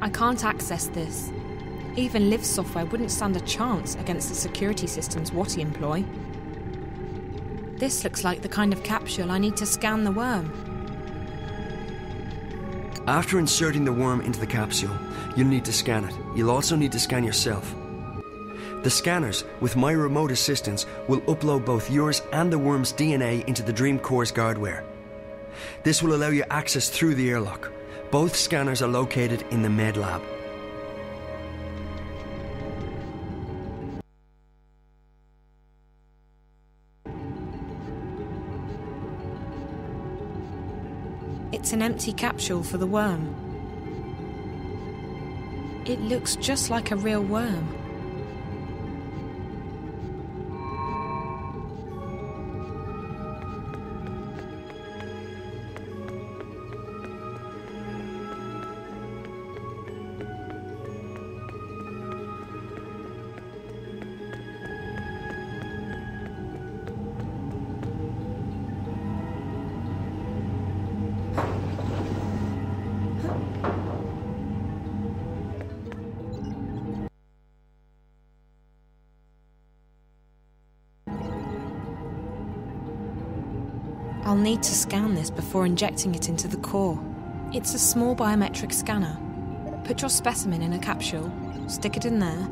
I can't access this. Even Liv's software wouldn't stand a chance against the security systems Watty employ. This looks like the kind of capsule I need to scan the worm. After inserting the worm into the capsule, you'll need to scan it. You'll also need to scan yourself. The scanners, with my remote assistance, will upload both yours and the worm's DNA into the Dream Core's guardware. This will allow you access through the airlock. Both scanners are located in the med lab. It's an empty capsule for the worm. It looks just like a real worm. I'll need to scan this before injecting it into the core. It's a small biometric scanner. Put your specimen in a capsule, stick it in there,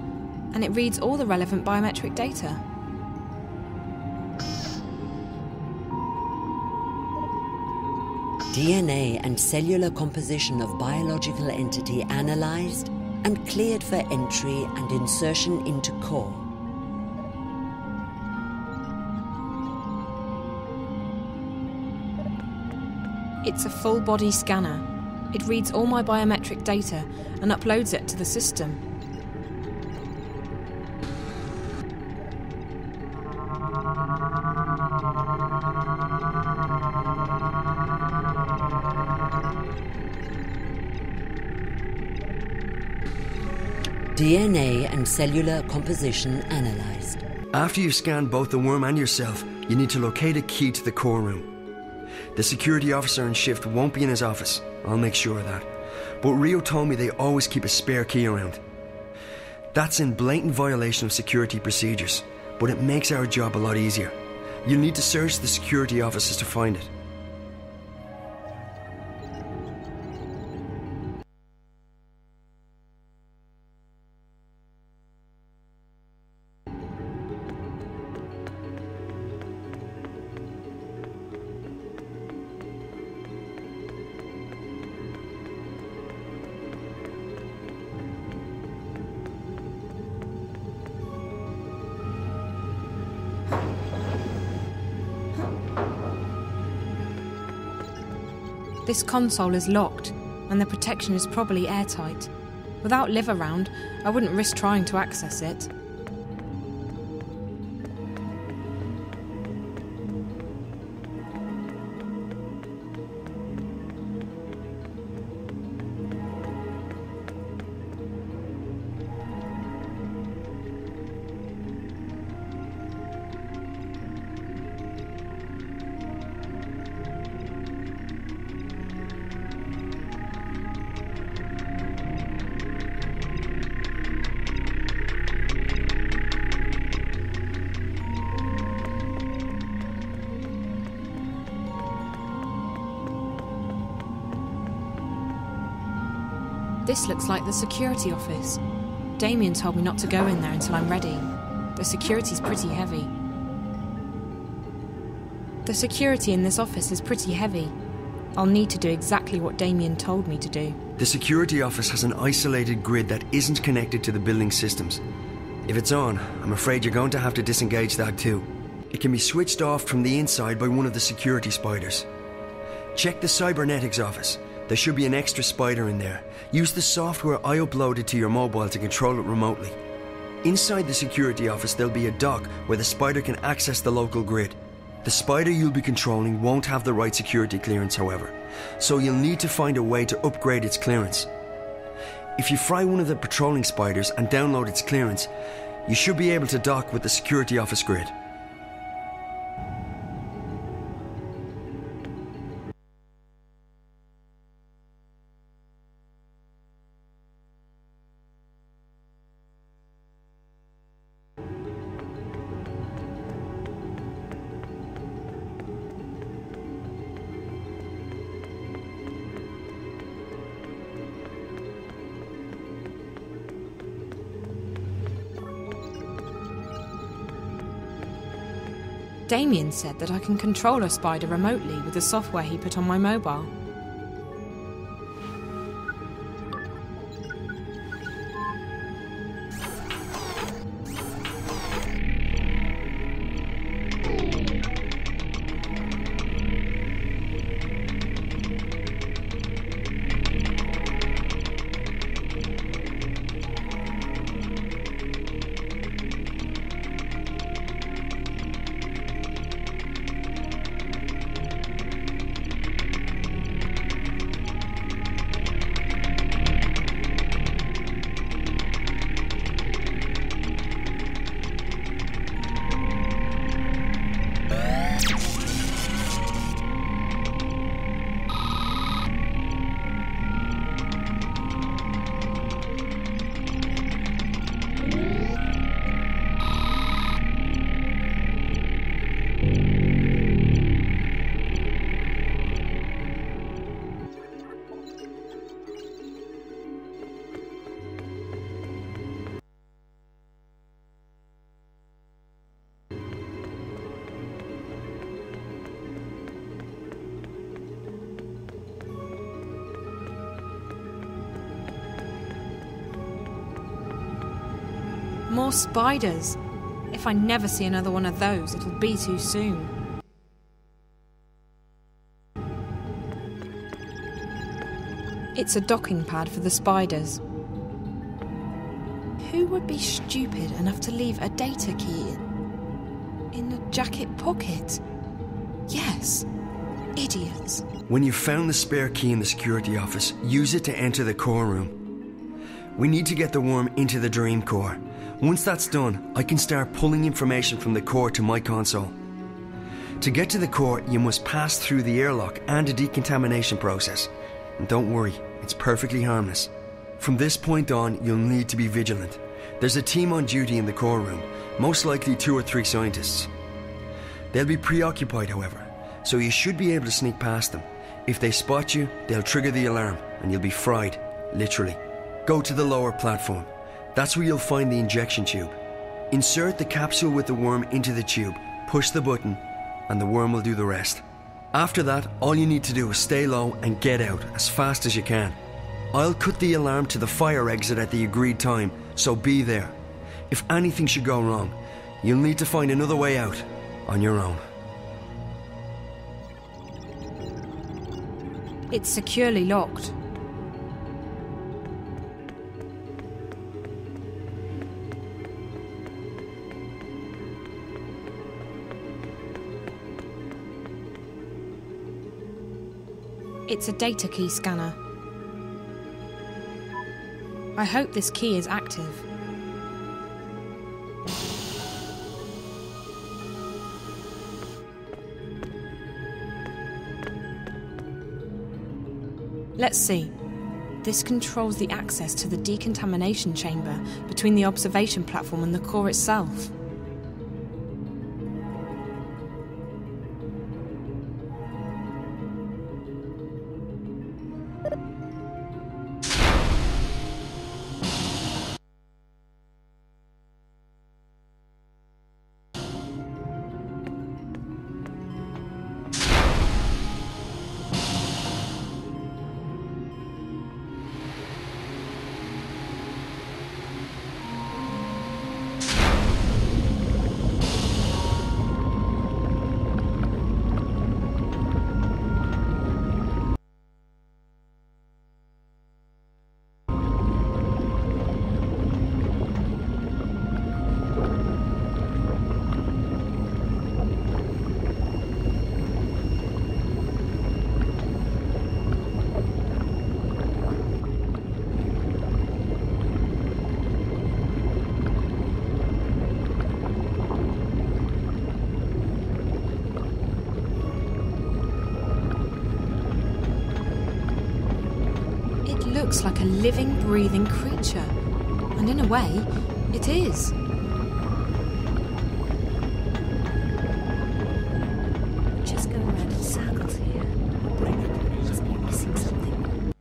and it reads all the relevant biometric data. DNA and cellular composition of biological entity analysed and cleared for entry and insertion into core. It's a full-body scanner. It reads all my biometric data and uploads it to the system. DNA and cellular composition analysed. After you've scanned both the worm and yourself, you need to locate a key to the core room. The security officer in shift won't be in his office. I'll make sure of that. But Rio told me they always keep a spare key around. That's in blatant violation of security procedures, but it makes our job a lot easier. You'll need to search the security offices to find it. This console is locked, and the protection is probably airtight. Without Liv around, I wouldn't risk trying to access it. This looks like the security office. Damien told me not to go in there until I'm ready. The security's pretty heavy. The security in this office is pretty heavy. I'll need to do exactly what Damien told me to do. The security office has an isolated grid that isn't connected to the building systems. If it's on, I'm afraid you're going to have to disengage that too. It can be switched off from the inside by one of the security spiders. Check the cybernetics office. There should be an extra spider in there. Use the software I uploaded to your mobile to control it remotely. Inside the security office there'll be a dock where the spider can access the local grid. The spider you'll be controlling won't have the right security clearance, however, so you'll need to find a way to upgrade its clearance. If you fry one of the patrolling spiders and download its clearance, you should be able to dock with the security office grid. Damien said that I can control a spider remotely with the software he put on my mobile. More spiders! If I never see another one of those, it'll be too soon. It's a docking pad for the spiders. Who would be stupid enough to leave a data key in a jacket pocket? Yes, idiots. When you've found the spare key in the security office, use it to enter the core room. We need to get the worm into the dream core. Once that's done, I can start pulling information from the core to my console. To get to the core, you must pass through the airlock and a decontamination process. And don't worry, it's perfectly harmless. From this point on, you'll need to be vigilant. There's a team on duty in the core room, most likely 2 or 3 scientists. They'll be preoccupied, however, so you should be able to sneak past them. If they spot you, they'll trigger the alarm and you'll be fried, literally. Go to the lower platform. That's where you'll find the injection tube. Insert the capsule with the worm into the tube, push the button, and the worm will do the rest. After that, all you need to do is stay low and get out as fast as you can. I'll cut the alarm to the fire exit at the agreed time, so be there. If anything should go wrong, you'll need to find another way out on your own. It's securely locked. It's a data key scanner. I hope this key is active. Let's see. This controls the access to the decontamination chamber between the observation platform and the core itself. Looks like a living, breathing creature. And in a way, it is. Just going around in circles here. Must be missing something.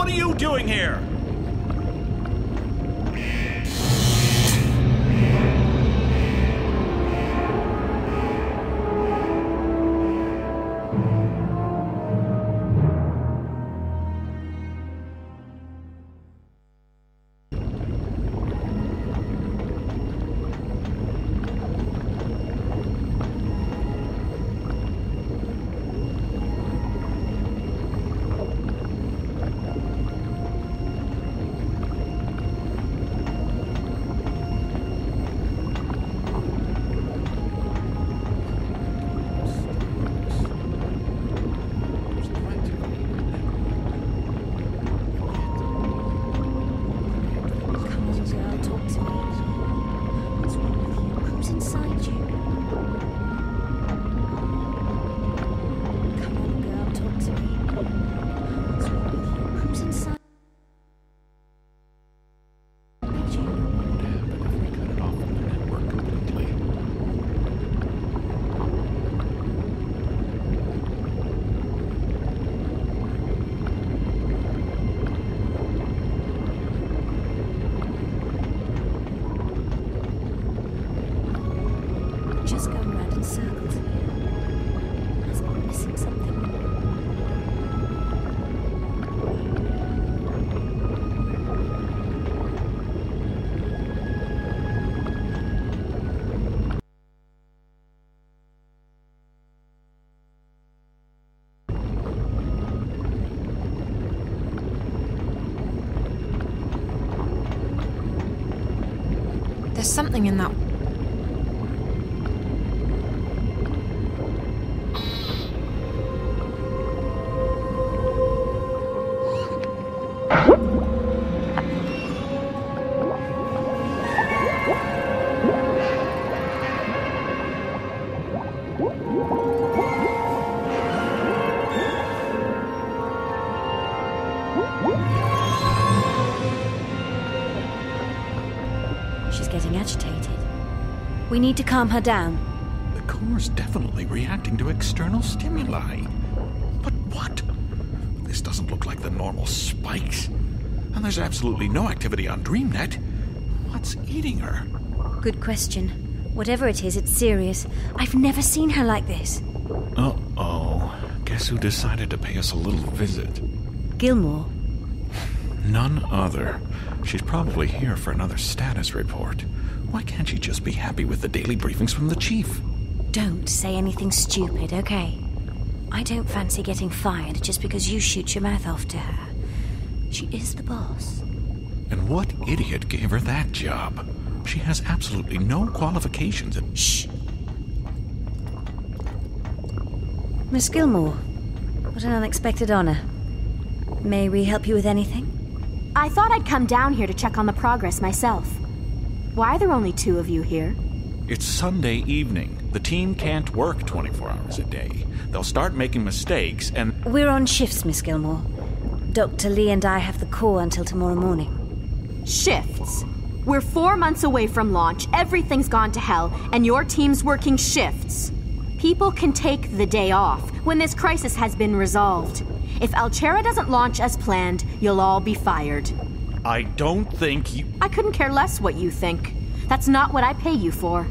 What are you doing here? There's something in that. She's getting agitated. We need to calm her down. The core's definitely reacting to external stimuli. But what? This doesn't look like the normal spikes. And there's absolutely no activity on DreamNet. What's eating her? Good question. Whatever it is, it's serious. I've never seen her like this. Uh-oh. Guess who decided to pay us a little visit? Gilmore. None other. She's probably here for another status report. Why can't she just be happy with the daily briefings from the chief? Don't say anything stupid, okay? I don't fancy getting fired just because you shoot your mouth off to her. She is the boss. And what idiot gave her that job? She has absolutely no qualifications. Shh. Miss Gilmore, what an unexpected honor. May we help you with anything? I thought I'd come down here to check on the progress myself. Why are there only two of you here? It's Sunday evening. The team can't work 24 hours a day. They'll start making mistakes and... We're on shifts, Miss Gilmore. Dr. Lee and I have the core until tomorrow morning. Shifts? We're 4 months away from launch, everything's gone to hell, and your team's working shifts. People can take the day off when this crisis has been resolved. If Alchera doesn't launch as planned, you'll all be fired. I don't think you... I couldn't care less what you think. That's not what I pay you for.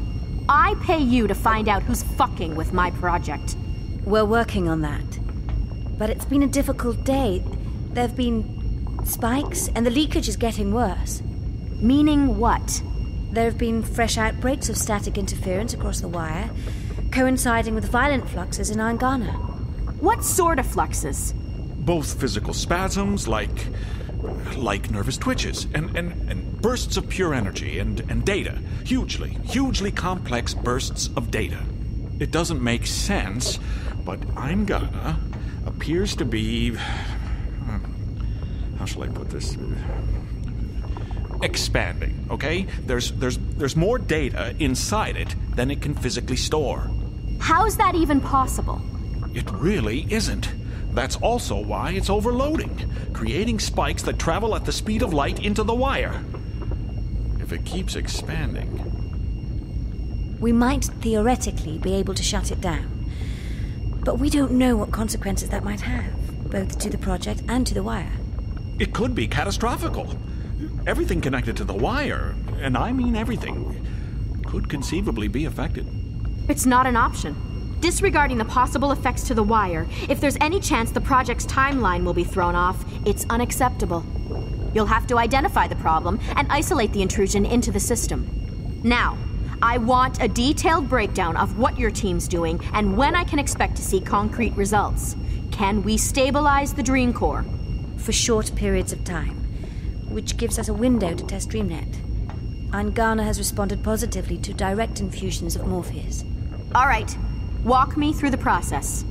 I pay you to find out who's fucking with my project. We're working on that. But it's been a difficult day. There've been spikes, and the leakage is getting worse. Meaning what? There have been fresh outbreaks of static interference across the wire, coinciding with violent fluxes in Angana. What sort of fluxes? Both physical spasms, like nervous twitches, and bursts of pure energy, and data. Hugely complex bursts of data. It doesn't make sense, but Angana appears to be... how shall I put this? Expanding, okay? There's more data inside it than it can physically store. How's that even possible? It really isn't. That's also why it's overloading, creating spikes that travel at the speed of light into the wire. If it keeps expanding... We might theoretically be able to shut it down, but we don't know what consequences that might have, both to the project and to the wire. It could be catastrophical. Everything connected to the wire, and I mean everything, could conceivably be affected. It's not an option. Disregarding the possible effects to the wire, if there's any chance the project's timeline will be thrown off, it's unacceptable. You'll have to identify the problem and isolate the intrusion into the system. Now, I want a detailed breakdown of what your team's doing and when I can expect to see concrete results. Can we stabilize the Dream Core? For short periods of time, which gives us a window to test DreamNet. Angana has responded positively to direct infusions of Morpheus. All right. Walk me through the process.